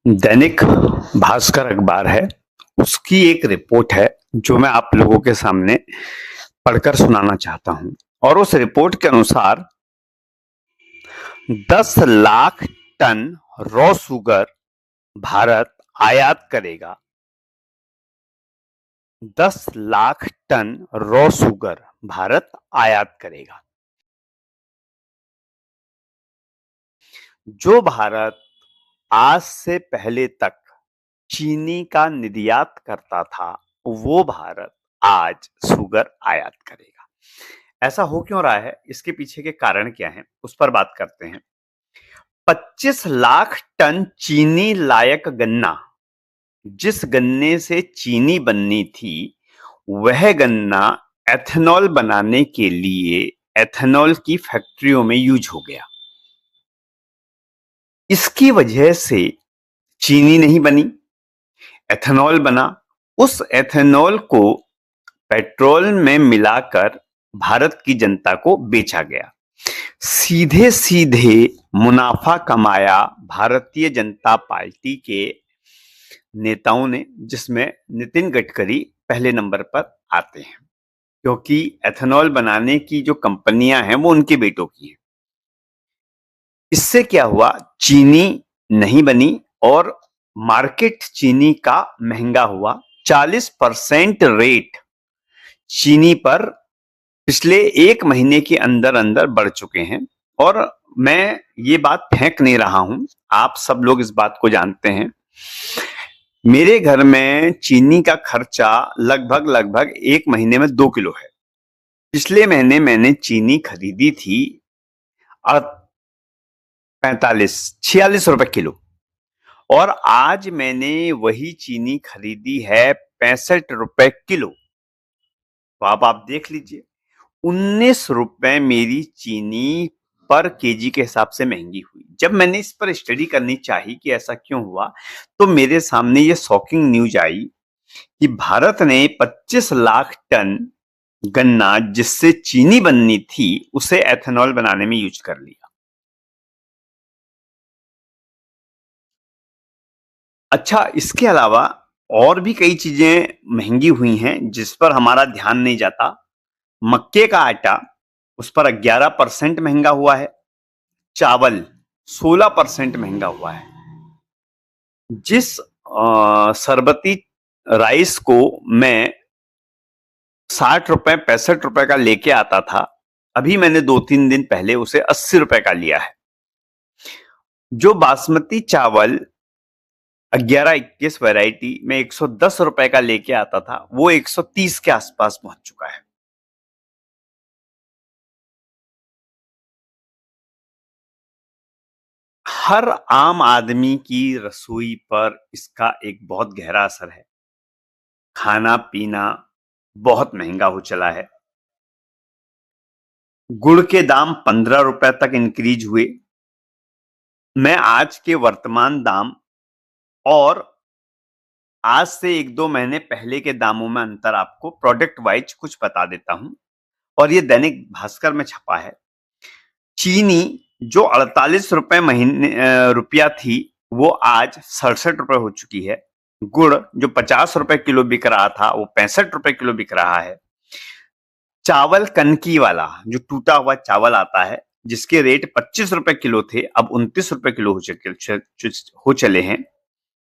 दैनिक भास्कर अखबार है, उसकी एक रिपोर्ट है जो मैं आप लोगों के सामने पढ़कर सुनाना चाहता हूं। और उस रिपोर्ट के अनुसार 10 lakh ton raw sugar Bharat आयात करेगा। 10 lakh ton raw sugar Bharat आयात करेगा। जो भारत आज से पहले तक चीनी का निर्यात करता था, वो भारत आज शुगर आयात करेगा। ऐसा हो क्यों रहा है, इसके पीछे के कारण क्या हैं, उस पर बात करते हैं। 25 लाख टन चीनी लायक गन्ना, जिस गन्ने से चीनी बननी थी, वह गन्ना एथेनॉल बनाने के लिए एथेनॉल की फैक्ट्रियों में यूज हो गया। इसकी वजह से चीनी नहीं बनी, एथेनॉल बना। उस एथेनॉल को पेट्रोल में मिलाकर भारत की जनता को बेचा गया। सीधे सीधे मुनाफा कमाया भारतीय जनता पार्टी के नेताओं ने, जिसमें नितिन गडकरी पहले नंबर पर आते हैं, क्योंकि एथेनॉल बनाने की जो कंपनियां हैं वो उनके बेटों की हैं। इससे क्या हुआ, चीनी नहीं बनी और मार्केट चीनी का महंगा हुआ। 40% रेट चीनी पर पिछले 1 महीने के अंदर अंदर बढ़ चुके हैं। और मैं ये बात फेंक नहीं रहा हूं, आप सब लोग इस बात को जानते हैं। मेरे घर में चीनी का खर्चा लगभग 1 महीने में 2 किलो है। पिछले महीने मैंने चीनी खरीदी थी 46 रुपए किलो, और आज मैंने वही चीनी खरीदी है 65 रुपए किलो। तो आप देख लीजिए, 19 रुपए मेरी चीनी पर केजी के हिसाब से महंगी हुई। जब मैंने इस पर स्टडी करनी चाहिए कि ऐसा क्यों हुआ, तो मेरे सामने ये शॉकिंग न्यूज आई कि भारत ने 25 लाख टन गन्ना, जिससे चीनी बननी थी, उसे एथेनॉल बनाने में यूज कर लिया। अच्छा, इसके अलावा और भी कई चीजें महंगी हुई हैं जिस पर हमारा ध्यान नहीं जाता। मक्के का आटा, उस पर 11% महंगा हुआ है। चावल 16% महंगा हुआ है। जिस सरबती राइस को मैं 60 रुपए 65 रुपए का लेके आता था, अभी मैंने 2-3 दिन पहले उसे 80 रुपए का लिया है। जो बासमती चावल 11-21 वैरायटी में 110 रुपए का लेके आता था, वो 130 के आसपास पहुंच चुका है। हर आम आदमी की रसोई पर इसका एक बहुत गहरा असर है। खाना पीना बहुत महंगा हो चला है। गुड़ के दाम 15 रुपए तक इंक्रीज हुए। मैं आज के वर्तमान दाम और आज से 1-2 महीने पहले के दामों में अंतर आपको प्रोडक्ट वाइज कुछ बता देता हूं, और ये दैनिक भास्कर में छपा है। चीनी जो 48 रुपए रुपया थी, वो आज 67 रुपए हो चुकी है। गुड़ जो 50 रुपए किलो बिक रहा था, वो 65 रुपए किलो बिक रहा है। चावल कनकी वाला, जो टूटा हुआ चावल आता है, जिसके रेट 25 रुपए किलो थे, अब 29 रुपए किलो हो चले हैं।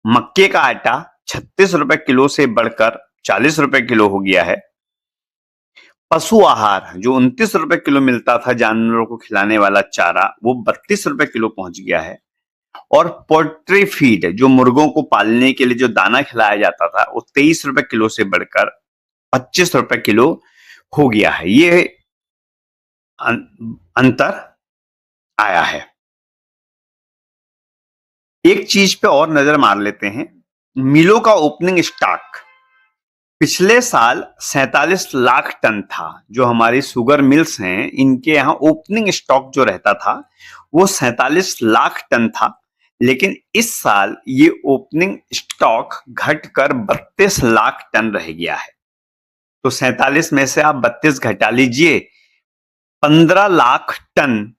मक्के का आटा 36 रुपए किलो से बढ़कर 40 रुपए किलो हो गया है। पशु आहार जो 29 रुपए किलो मिलता था, जानवरों को खिलाने वाला चारा, वो 32 रुपए किलो पहुंच गया है। और पोल्ट्री फीड, जो मुर्गों को पालने के लिए जो दाना खिलाया जाता था, वो 23 रुपए किलो से बढ़कर 25 रुपए किलो हो गया है। ये अंतर आया है। एक चीज पे और नजर मार लेते हैं, मिलों का ओपनिंग स्टॉक पिछले साल 47 लाख टन था। जो हमारी शुगर मिल्स हैं, इनके यहाँ ओपनिंग स्टॉक जो रहता था, वो 47 लाख टन था। लेकिन इस साल ये ओपनिंग स्टॉक घटकर 32 लाख टन रह गया है। तो 47 में से आप 32 घटा लीजिए, 15 लाख टन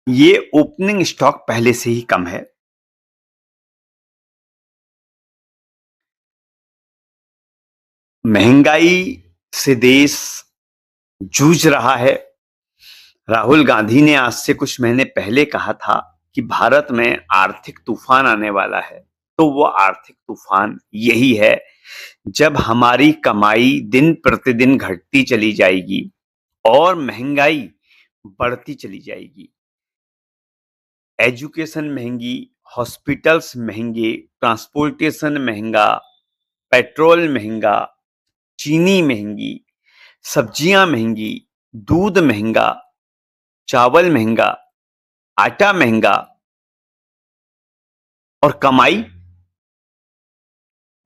ये ओपनिंग स्टॉक पहले से ही कम है। महंगाई से देश जूझ रहा है। राहुल गांधी ने आज से कुछ महीने पहले कहा था कि भारत में आर्थिक तूफान आने वाला है। तो वो आर्थिक तूफान यही है, जब हमारी कमाई दिन प्रतिदिन घटती चली जाएगी और महंगाई बढ़ती चली जाएगी। एजुकेशन महंगी, हॉस्पिटल्स महंगे, ट्रांसपोर्टेशन महंगा, पेट्रोल महंगा, चीनी महंगी, सब्जियां महंगी, दूध महंगा, चावल महंगा, आटा महंगा और कमाई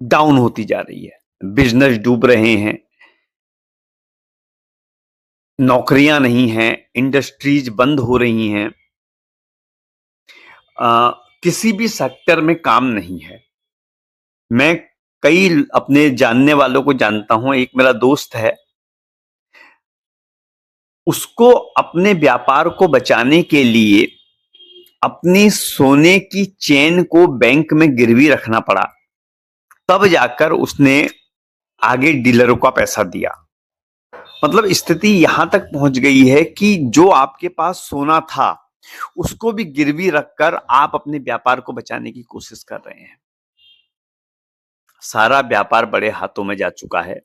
डाउन होती जा रही है। बिजनेस डूब रहे हैं, नौकरियां नहीं हैं, इंडस्ट्रीज बंद हो रही हैं, किसी भी सेक्टर में काम नहीं है। मैं कई अपने जानने वालों को जानता हूं, एक मेरा दोस्त है, उसको अपने व्यापार को बचाने के लिए अपनी सोने की चेन को बैंक में गिरवी रखना पड़ा, तब जाकर उसने आगे डीलरों का पैसा दिया। मतलब स्थिति यहां तक पहुंच गई है कि जो आपके पास सोना था उसको भी गिरवी रखकर आप अपने व्यापार को बचाने की कोशिश कर रहे हैं। सारा व्यापार बड़े हाथों में जा चुका है।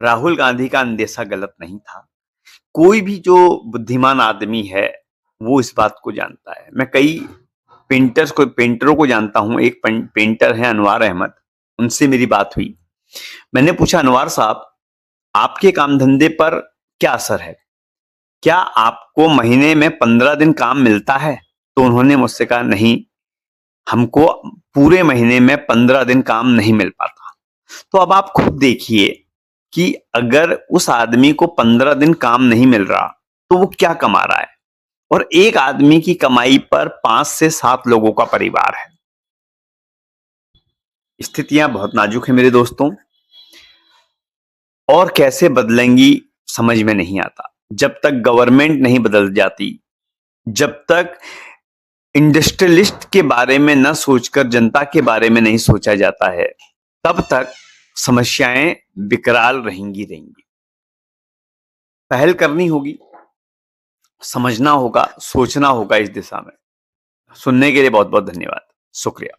राहुल गांधी का अंदेशा गलत नहीं था। कोई भी जो बुद्धिमान आदमी है वो इस बात को जानता है। मैं कई पेंटरों को जानता हूं। एक पेंटर है अनवार अहमद, उनसे मेरी बात हुई। मैंने पूछा, अनवार साहब, आपके काम धंधे पर क्या असर है? क्या आपको महीने में 15 दिन काम मिलता है? तो उन्होंने मुझसे कहा, नहीं, हमको पूरे महीने में 15 दिन काम नहीं मिल पाता। तो अब आप खुद देखिए कि अगर उस आदमी को 15 दिन काम नहीं मिल रहा तो वो क्या कमा रहा है, और एक आदमी की कमाई पर 5 से 7 लोगों का परिवार है। स्थितियां बहुत नाजुक है मेरे दोस्तों, और कैसे बदलेंगी समझ में नहीं आता। जब तक गवर्नमेंट नहीं बदल जाती, जब तक इंडस्ट्रियलिस्ट के बारे में न सोचकर जनता के बारे में नहीं सोचा जाता है, तब तक समस्याएं विकराल रहेंगी। पहल करनी होगी, समझना होगा, सोचना होगा इस दिशा में। सुनने के लिए बहुत बहुत धन्यवाद। शुक्रिया।